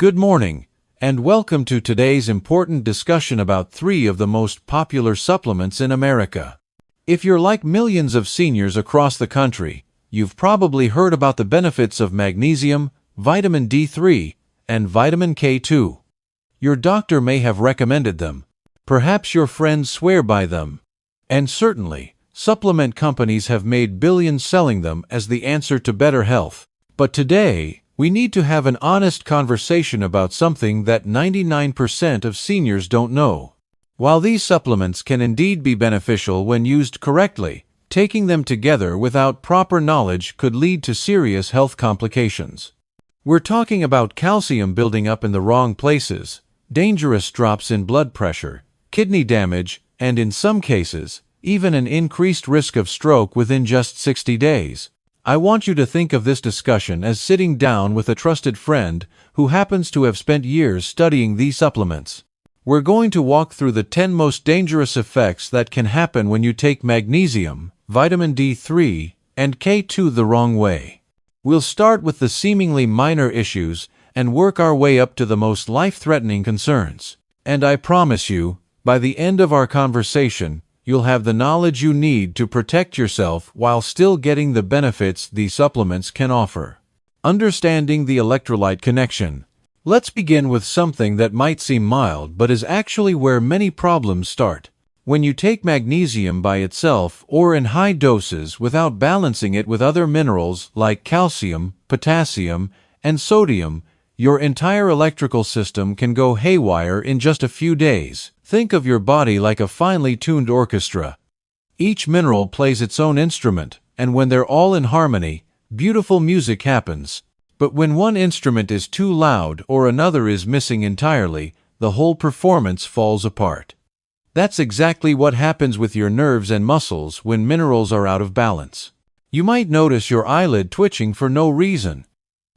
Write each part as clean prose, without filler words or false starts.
Good morning, and welcome to today's important discussion about three of the most popular supplements in America. If you're like millions of seniors across the country, you've probably heard about the benefits of magnesium, vitamin D3, and vitamin K2. Your doctor may have recommended them. Perhaps your friends swear by them. And certainly, supplement companies have made billions selling them as the answer to better health. But today, we need to have an honest conversation about something that 99% of seniors don't know. While these supplements can indeed be beneficial when used correctly, taking them together without proper knowledge could lead to serious health complications. We're talking about calcium building up in the wrong places, dangerous drops in blood pressure, kidney damage, and in some cases, even an increased risk of stroke within just 60 days. I want you to think of this discussion as sitting down with a trusted friend who happens to have spent years studying these supplements. We're going to walk through the 10 most dangerous effects that can happen when you take magnesium, vitamin D3, and K2 the wrong way. We'll start with the seemingly minor issues and work our way up to the most life-threatening concerns. And I promise you, by the end of our conversation, you'll have the knowledge you need to protect yourself while still getting the benefits these supplements can offer. Understanding the electrolyte connection. Let's begin with something that might seem mild but is actually where many problems start. When you take magnesium by itself or in high doses without balancing it with other minerals like calcium, potassium, and sodium, your entire electrical system can go haywire in just a few days. Think of your body like a finely tuned orchestra. Each mineral plays its own instrument, and when they're all in harmony, beautiful music happens. But when one instrument is too loud or another is missing entirely, the whole performance falls apart. That's exactly what happens with your nerves and muscles when minerals are out of balance. You might notice your eyelid twitching for no reason.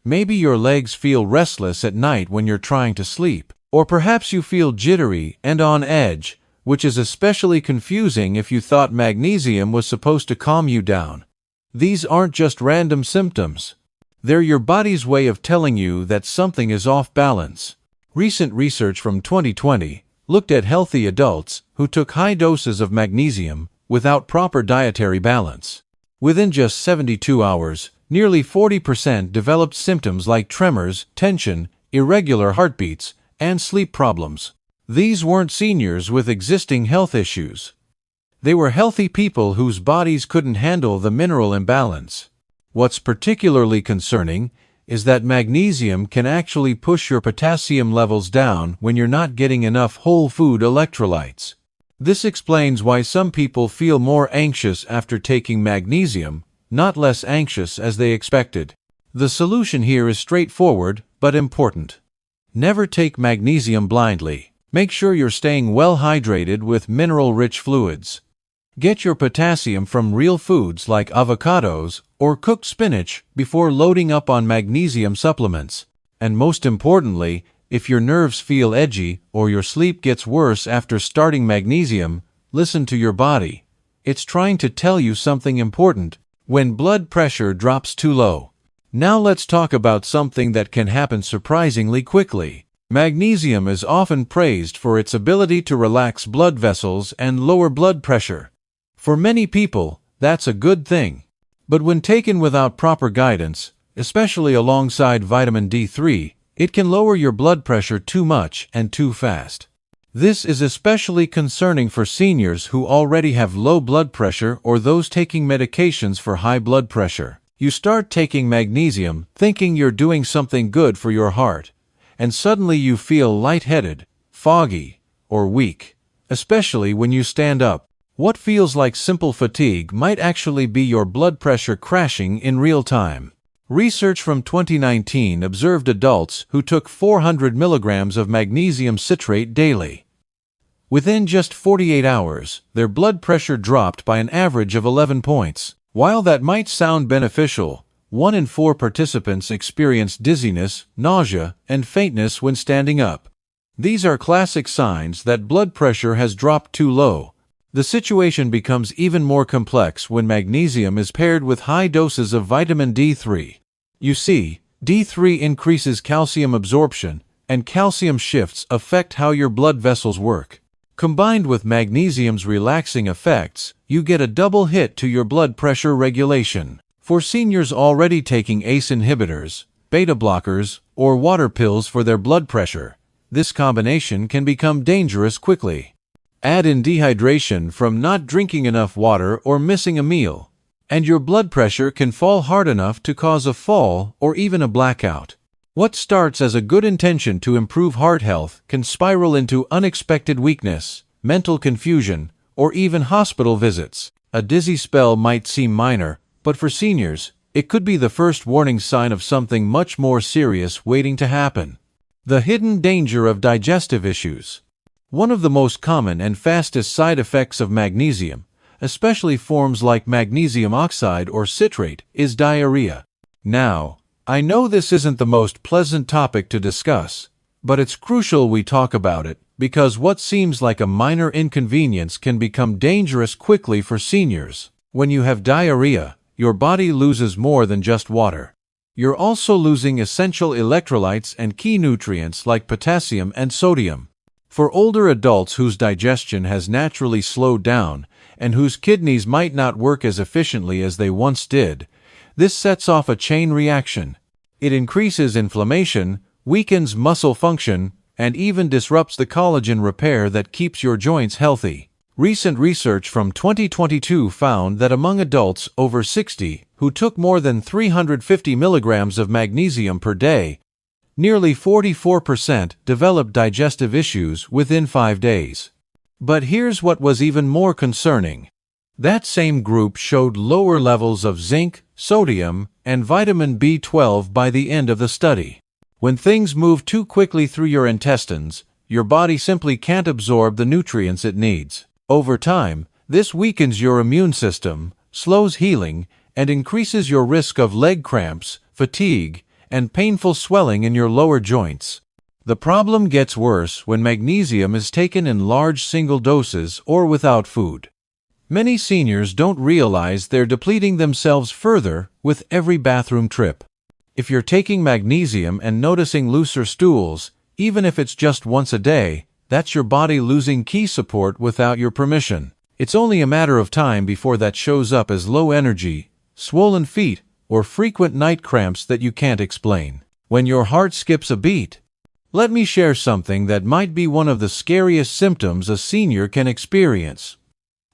Maybe your legs feel restless at night when you're trying to sleep. Or perhaps you feel jittery and on edge, which is especially confusing if you thought magnesium was supposed to calm you down. These aren't just random symptoms. They're your body's way of telling you that something is off balance. Recent research from 2020 looked at healthy adults who took high doses of magnesium without proper dietary balance. Within just 72 hours, nearly 40% developed symptoms like tremors, tension, irregular heartbeats, and sleep problems. These weren't seniors with existing health issues. They were healthy people whose bodies couldn't handle the mineral imbalance. What's particularly concerning is that magnesium can actually push your potassium levels down when you're not getting enough whole food electrolytes. This explains why some people feel more anxious after taking magnesium, not less anxious as they expected. The solution here is straightforward but important. Never take magnesium blindly. Make sure you're staying well hydrated with mineral-rich fluids. Get your potassium from real foods like avocados or cooked spinach before loading up on magnesium supplements. And most importantly, if your nerves feel edgy or your sleep gets worse after starting magnesium, listen to your body. It's trying to tell you something important. When blood pressure drops too low. Now let's talk about something that can happen surprisingly quickly. Magnesium is often praised for its ability to relax blood vessels and lower blood pressure. For many people, that's a good thing. But when taken without proper guidance, especially alongside vitamin D3, it can lower your blood pressure too much and too fast. This is especially concerning for seniors who already have low blood pressure or those taking medications for high blood pressure. You start taking magnesium thinking you're doing something good for your heart, and suddenly you feel lightheaded, foggy, or weak, especially when you stand up. What feels like simple fatigue might actually be your blood pressure crashing in real time. Research from 2019 observed adults who took 400 milligrams of magnesium citrate daily. Within just 48 hours, their blood pressure dropped by an average of 11 points. While that might sound beneficial, 1 in 4 participants experienced dizziness, nausea, and faintness when standing up. These are classic signs that blood pressure has dropped too low. The situation becomes even more complex when magnesium is paired with high doses of vitamin D3. You see, D3 increases calcium absorption, and calcium shifts affect how your blood vessels work. Combined with magnesium's relaxing effects, you get a double hit to your blood pressure regulation. For seniors already taking ACE inhibitors, beta blockers, or water pills for their blood pressure, this combination can become dangerous quickly. Add in dehydration from not drinking enough water or missing a meal, and your blood pressure can fall hard enough to cause a fall or even a blackout. What starts as a good intention to improve heart health can spiral into unexpected weakness, mental confusion, or even hospital visits. A dizzy spell might seem minor, but for seniors, it could be the first warning sign of something much more serious waiting to happen. The hidden danger of digestive issues. One of the most common and fastest side effects of magnesium, especially forms like magnesium oxide or citrate, is diarrhea. Now, I know this isn't the most pleasant topic to discuss, but it's crucial we talk about it because what seems like a minor inconvenience can become dangerous quickly for seniors. When you have diarrhea, your body loses more than just water. You're also losing essential electrolytes and key nutrients like potassium and sodium. For older adults whose digestion has naturally slowed down and whose kidneys might not work as efficiently as they once did, this sets off a chain reaction. It increases inflammation, weakens muscle function, and even disrupts the collagen repair that keeps your joints healthy. Recent research from 2022 found that among adults over 60 who took more than 350 milligrams of magnesium per day, nearly 44% developed digestive issues within 5 days. But here's what was even more concerning. That same group showed lower levels of zinc, sodium, and vitamin B12 by the end of the study. When things move too quickly through your intestines, your body simply can't absorb the nutrients it needs. Over time, this weakens your immune system, slows healing, and increases your risk of leg cramps, fatigue, and painful swelling in your lower joints. The problem gets worse when magnesium is taken in large single doses or without food. Many seniors don't realize they're depleting themselves further with every bathroom trip. If you're taking magnesium and noticing looser stools, even if it's just once a day, that's your body losing key support without your permission. It's only a matter of time before that shows up as low energy, swollen feet, or frequent night cramps that you can't explain. When your heart skips a beat. Let me share something that might be one of the scariest symptoms a senior can experience.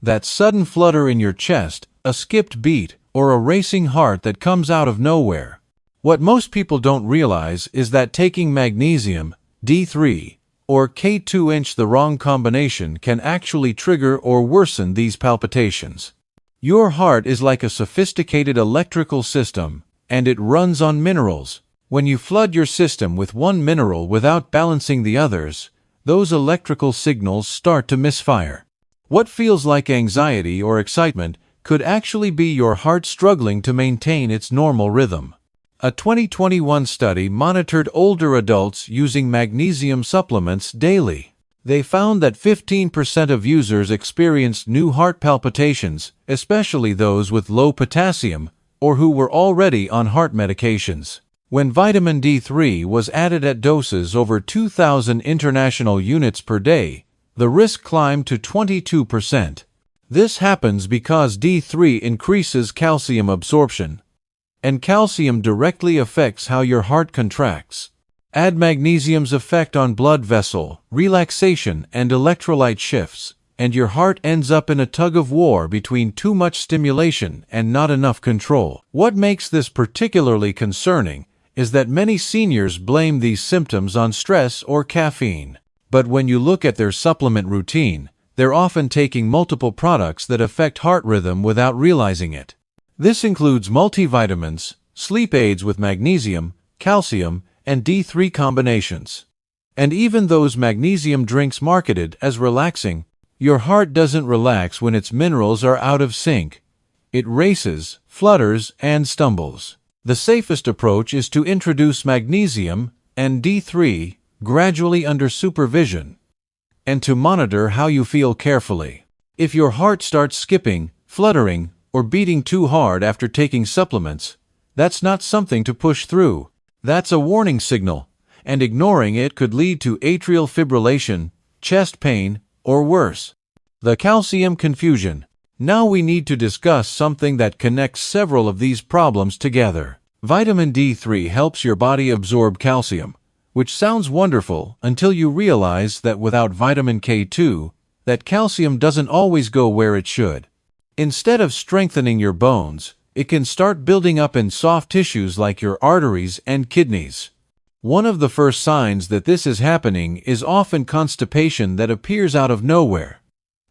That sudden flutter in your chest, a skipped beat, or a racing heart that comes out of nowhere. What most people don't realize is that taking magnesium, D3, or K2, the wrong combination, can actually trigger or worsen these palpitations. Your heart is like a sophisticated electrical system, and it runs on minerals. When you flood your system with one mineral without balancing the others, those electrical signals start to misfire. What feels like anxiety or excitement could actually be your heart struggling to maintain its normal rhythm. A 2021 study monitored older adults using magnesium supplements daily. They found that 15% of users experienced new heart palpitations, especially those with low potassium or who were already on heart medications. When vitamin D3 was added at doses over 2,000 international units per day, the risk climbed to 22%. This happens because D3 increases calcium absorption, and calcium directly affects how your heart contracts. Add magnesium's effect on blood vessel, relaxation, and electrolyte shifts, and your heart ends up in a tug-of-war between too much stimulation and not enough control. What makes this particularly concerning is that many seniors blame these symptoms on stress or caffeine. But when you look at their supplement routine, they're often taking multiple products that affect heart rhythm without realizing it. This includes multivitamins, sleep aids with magnesium, calcium, and D3 combinations. And even those magnesium drinks marketed as relaxing. Your heart doesn't relax when its minerals are out of sync. It races, flutters, and stumbles. The safest approach is to introduce magnesium and D3 gradually under supervision, and to monitor how you feel carefully. If your heart starts skipping, fluttering, or beating too hard after taking supplements, that's not something to push through. That's a warning signal, and ignoring it could lead to atrial fibrillation, chest pain, or worse. The calcium confusion. Now we need to discuss something that connects several of these problems together. Vitamin D3 helps your body absorb calcium, which sounds wonderful until you realize that without vitamin K2, that calcium doesn't always go where it should. Instead of strengthening your bones, it can start building up in soft tissues like your arteries and kidneys. One of the first signs that this is happening is often constipation that appears out of nowhere.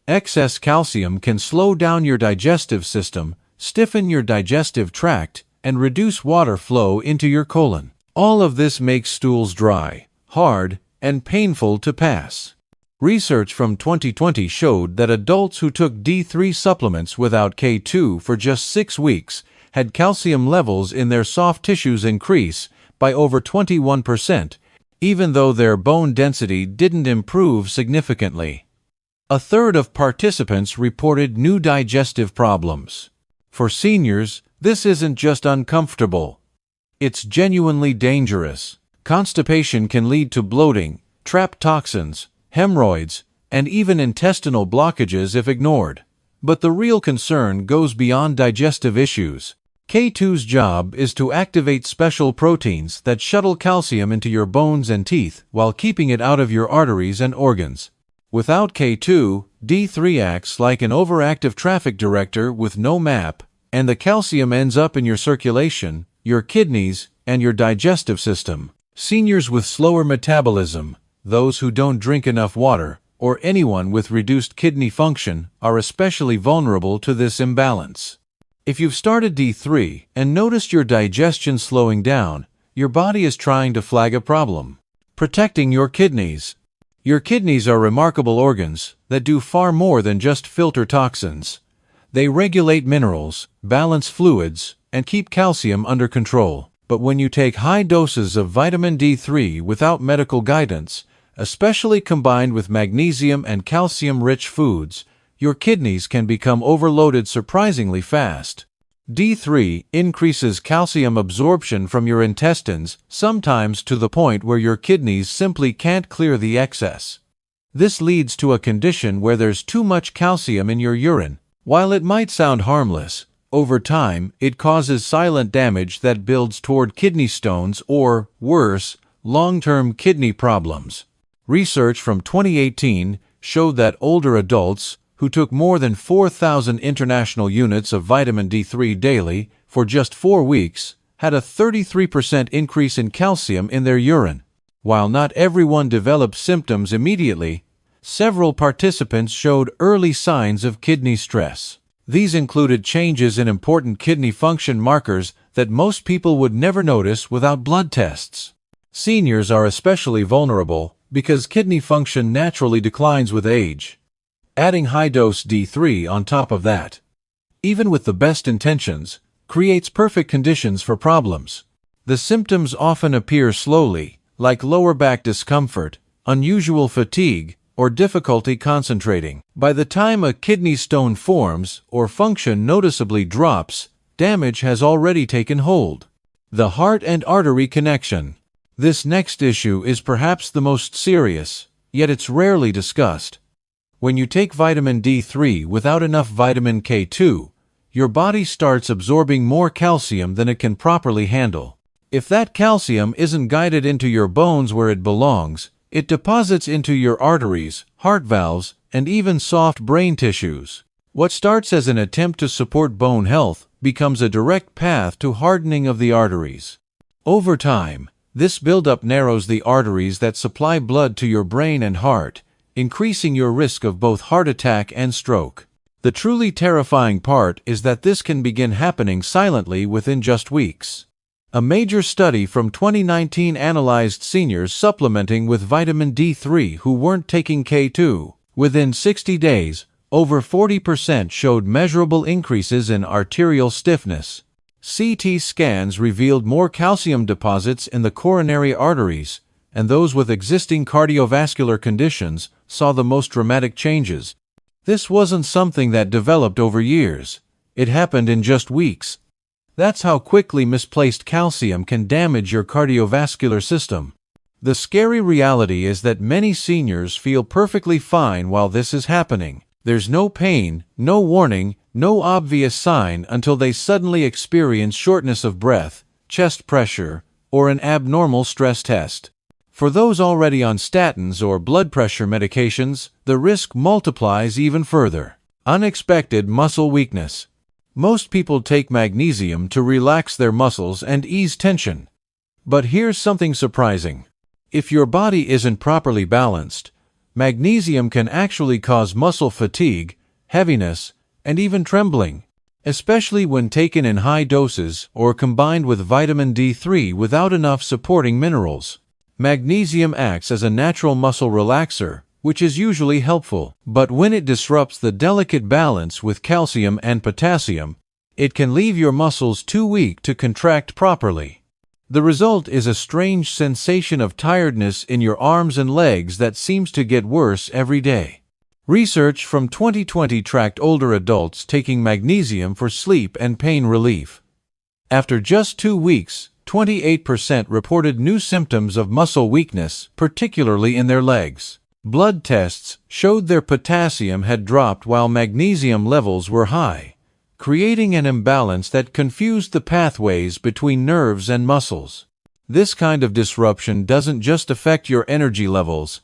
Excess calcium can slow down your digestive system, stiffen your digestive tract, and reduce water flow into your colon. All of this makes stools dry, hard, and painful to pass. Research from 2020 showed that adults who took D3 supplements without K2 for just 6 weeks had calcium levels in their soft tissues increase by over 21%, even though their bone density didn't improve significantly. A third of participants reported new digestive problems. For seniors, this isn't just uncomfortable. It's genuinely dangerous. Constipation can lead to bloating, trapped toxins, hemorrhoids, and even intestinal blockages if ignored. But the real concern goes beyond digestive issues. K2's job is to activate special proteins that shuttle calcium into your bones and teeth while keeping it out of your arteries and organs. Without K2, D3 acts like an overactive traffic director with no map, and the calcium ends up in your circulation, your kidneys, and your digestive system. Seniors with slower metabolism, those who don't drink enough water, or anyone with reduced kidney function are especially vulnerable to this imbalance. If you've started D3 and noticed your digestion slowing down, your body is trying to flag a problem. Protecting your kidneys. Your kidneys are remarkable organs that do far more than just filter toxins. They regulate minerals, balance fluids, and keep calcium under control. But when you take high doses of vitamin D3 without medical guidance, especially combined with magnesium and calcium-rich foods, your kidneys can become overloaded surprisingly fast. D3 increases calcium absorption from your intestines, sometimes to the point where your kidneys simply can't clear the excess. This leads to a condition where there's too much calcium in your urine. While it might sound harmless, over time it causes silent damage that builds toward kidney stones or, worse, long-term kidney problems. Research from 2018 showed that older adults who took more than 4,000 international units of vitamin D3 daily for just 4 weeks had a 33% increase in calcium in their urine. While not everyone developed symptoms immediately, several participants showed early signs of kidney stress. These included changes in important kidney function markers that most people would never notice without blood tests. Seniors are especially vulnerable because kidney function naturally declines with age. Adding high-dose D3 on top of that, even with the best intentions, creates perfect conditions for problems. The symptoms often appear slowly, like lower back discomfort, unusual fatigue, or difficulty concentrating. By the time a kidney stone forms or function noticeably drops, damage has already taken hold. The heart and artery connection. This next issue is perhaps the most serious, yet it's rarely discussed. When you take vitamin D3 without enough vitamin K2, your body starts absorbing more calcium than it can properly handle. If that calcium isn't guided into your bones where it belongs, it deposits into your arteries, heart valves, and even soft brain tissues. What starts as an attempt to support bone health becomes a direct path to hardening of the arteries. Over time, this buildup narrows the arteries that supply blood to your brain and heart, increasing your risk of both heart attack and stroke. The truly terrifying part is that this can begin happening silently within just weeks. A major study from 2019 analyzed seniors supplementing with vitamin D3 who weren't taking K2. Within 60 days, over 40% showed measurable increases in arterial stiffness. CT scans revealed more calcium deposits in the coronary arteries, and those with existing cardiovascular conditions saw the most dramatic changes. This wasn't something that developed over years. It happened in just weeks. That's how quickly misplaced calcium can damage your cardiovascular system. The scary reality is that many seniors feel perfectly fine while this is happening. There's no pain, no warning, no obvious sign until they suddenly experience shortness of breath, chest pressure, or an abnormal stress test. For those already on statins or blood pressure medications, the risk multiplies even further. Unexpected muscle weakness. Most people take magnesium to relax their muscles and ease tension. But here's something surprising. If your body isn't properly balanced, magnesium can actually cause muscle fatigue, heaviness, and even trembling, especially when taken in high doses or combined with vitamin D3 without enough supporting minerals. Magnesium acts as a natural muscle relaxer, which is usually helpful, but when it disrupts the delicate balance with calcium and potassium, it can leave your muscles too weak to contract properly. The result is a strange sensation of tiredness in your arms and legs that seems to get worse every day. Research from 2020 tracked older adults taking magnesium for sleep and pain relief. After just 2 weeks, 28% reported new symptoms of muscle weakness, particularly in their legs. Blood tests showed their potassium had dropped while magnesium levels were high, creating an imbalance that confused the pathways between nerves and muscles. This kind of disruption doesn't just affect your energy levels.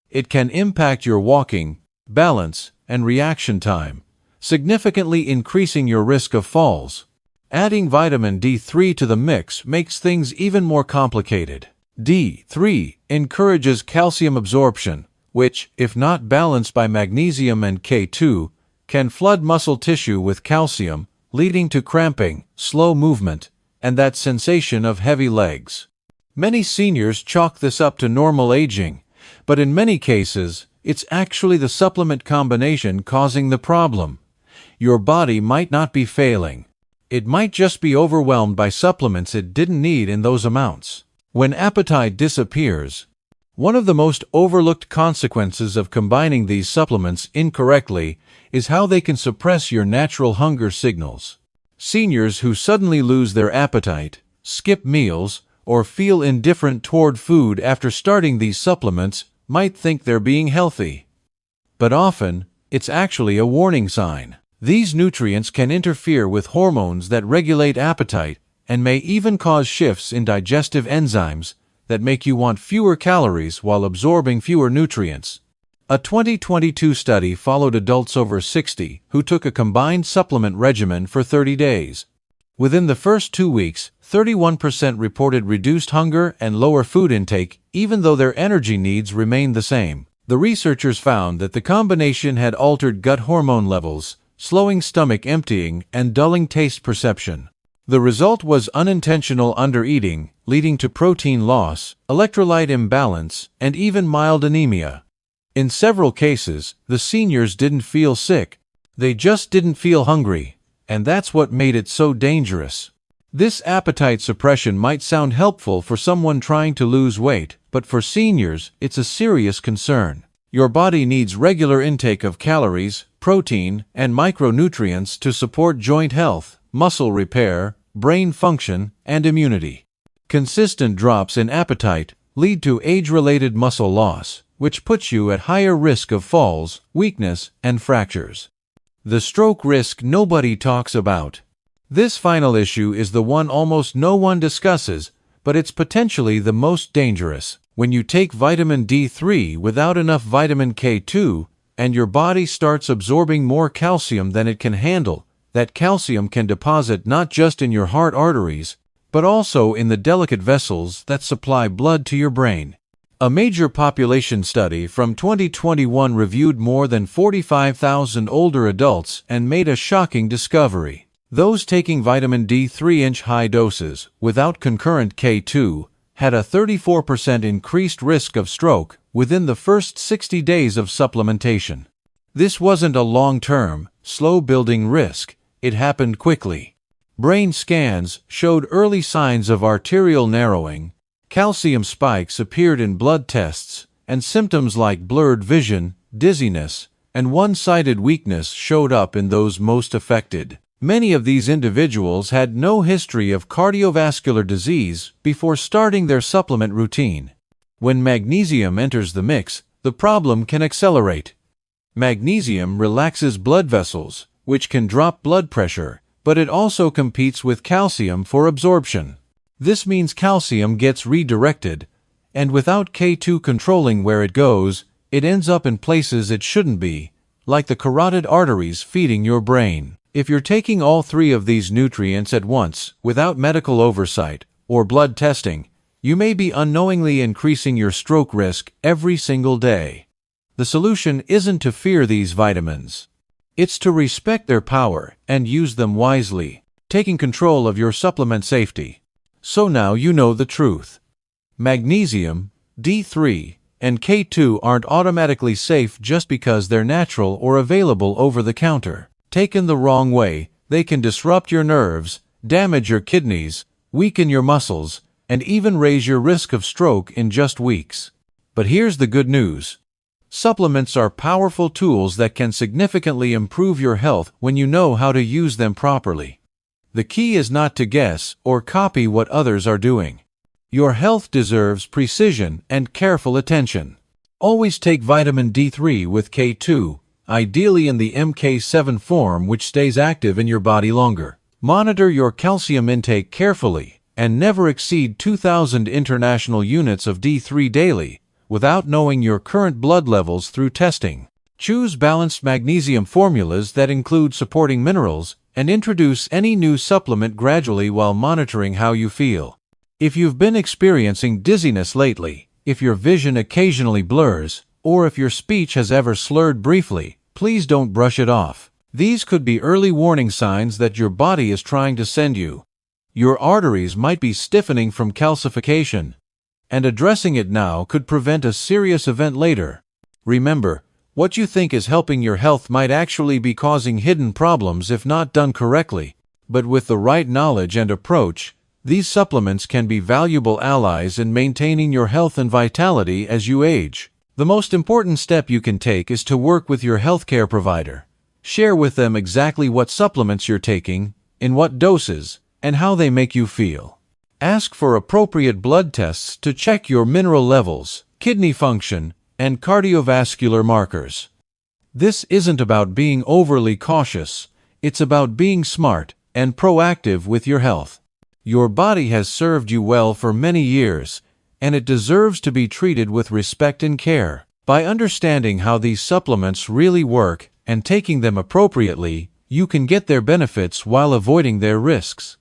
It can impact your walking, balance, and reaction time, significantly increasing your risk of falls. Adding vitamin D3 to the mix makes things even more complicated. D3 encourages calcium absorption, which, if not balanced by magnesium and K2, can flood muscle tissue with calcium, leading to cramping, slow movement, and that sensation of heavy legs. Many seniors chalk this up to normal aging, but in many cases, it's actually the supplement combination causing the problem. Your body might not be failing. It might just be overwhelmed by supplements it didn't need in those amounts. When appetite disappears, one of the most overlooked consequences of combining these supplements incorrectly is how they can suppress your natural hunger signals. Seniors who suddenly lose their appetite, skip meals, or feel indifferent toward food after starting these supplements might think they're being healthy. But often, it's actually a warning sign. These nutrients can interfere with hormones that regulate appetite and may even cause shifts in digestive enzymes that make you want fewer calories while absorbing fewer nutrients. A 2022 study followed adults over 60 who took a combined supplement regimen for 30 days. Within the first 2 weeks, 31% reported reduced hunger and lower food intake, even though their energy needs remained the same. The researchers found that the combination had altered gut hormone levels, slowing stomach emptying, and dulling taste perception. The result was unintentional undereating, leading to protein loss, electrolyte imbalance, and even mild anemia. In several cases, the seniors didn't feel sick. They just didn't feel hungry, and that's what made it so dangerous. This appetite suppression might sound helpful for someone trying to lose weight, but for seniors, it's a serious concern. Your body needs regular intake of calories, protein, and micronutrients to support joint health, muscle repair, brain function, and immunity. Consistent drops in appetite lead to age-related muscle loss, which puts you at higher risk of falls, weakness, and fractures. The stroke risk nobody talks about. This final issue is the one almost no one discusses, but it's potentially the most dangerous. When you take vitamin D3 without enough vitamin K2, and your body starts absorbing more calcium than it can handle, that calcium can deposit not just in your heart arteries, but also in the delicate vessels that supply blood to your brain. A major population study from 2021 reviewed more than 45,000 older adults and made a shocking discovery. Those taking vitamin D3 in high doses, without concurrent K2, had a 34% increased risk of stroke within the first 60 days of supplementation. This wasn't a long-term, slow-building risk. It happened quickly. Brain scans showed early signs of arterial narrowing, calcium spikes appeared in blood tests, and symptoms like blurred vision, dizziness, and one-sided weakness showed up in those most affected. Many of these individuals had no history of cardiovascular disease before starting their supplement routine. When magnesium enters the mix, the problem can accelerate. Magnesium relaxes blood vessels, which can drop blood pressure, but it also competes with calcium for absorption. This means calcium gets redirected, and without K2 controlling where it goes, it ends up in places it shouldn't be, like the carotid arteries feeding your brain. If you're taking all three of these nutrients at once, without medical oversight or blood testing, you may be unknowingly increasing your stroke risk every single day. The solution isn't to fear these vitamins. It's to respect their power and use them wisely, taking control of your supplement safety. So now you know the truth. Magnesium, D3, and K2 aren't automatically safe just because they're natural or available over the counter. Taken the wrong way, they can disrupt your nerves, damage your kidneys, weaken your muscles, and even raise your risk of stroke in just weeks. But here's the good news. Supplements are powerful tools that can significantly improve your health when you know how to use them properly. The key is not to guess or copy what others are doing. Your health deserves precision and careful attention. Always take vitamin D3 with K2, ideally in the MK7 form, which stays active in your body longer. Monitor your calcium intake carefully and never exceed 2,000 international units of D3 daily without knowing your current blood levels through testing. Choose balanced magnesium formulas that include supporting minerals and introduce any new supplement gradually while monitoring how you feel. If you've been experiencing dizziness lately, if your vision occasionally blurs, or if your speech has ever slurred briefly, please don't brush it off. These could be early warning signs that your body is trying to send you. Your arteries might be stiffening from calcification, and addressing it now could prevent a serious event later. Remember, what you think is helping your health might actually be causing hidden problems if not done correctly. But with the right knowledge and approach, these supplements can be valuable allies in maintaining your health and vitality as you age. The most important step you can take is to work with your healthcare provider. Share with them exactly what supplements you're taking, in what doses, and how they make you feel. Ask for appropriate blood tests to check your mineral levels, kidney function, and cardiovascular markers. This isn't about being overly cautious, it's about being smart and proactive with your health. Your body has served you well for many years, and it deserves to be treated with respect and care. By understanding how these supplements really work and taking them appropriately, you can get their benefits while avoiding their risks.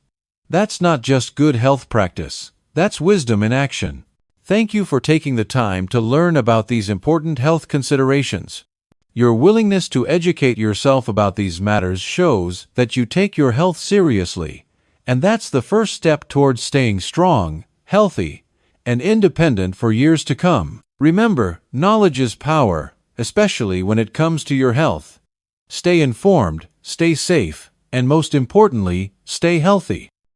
That's not just good health practice, that's wisdom in action. Thank you for taking the time to learn about these important health considerations. Your willingness to educate yourself about these matters shows that you take your health seriously, and that's the first step towards staying strong, healthy, and independent for years to come. Remember, knowledge is power, especially when it comes to your health. Stay informed, stay safe, and most importantly, stay healthy.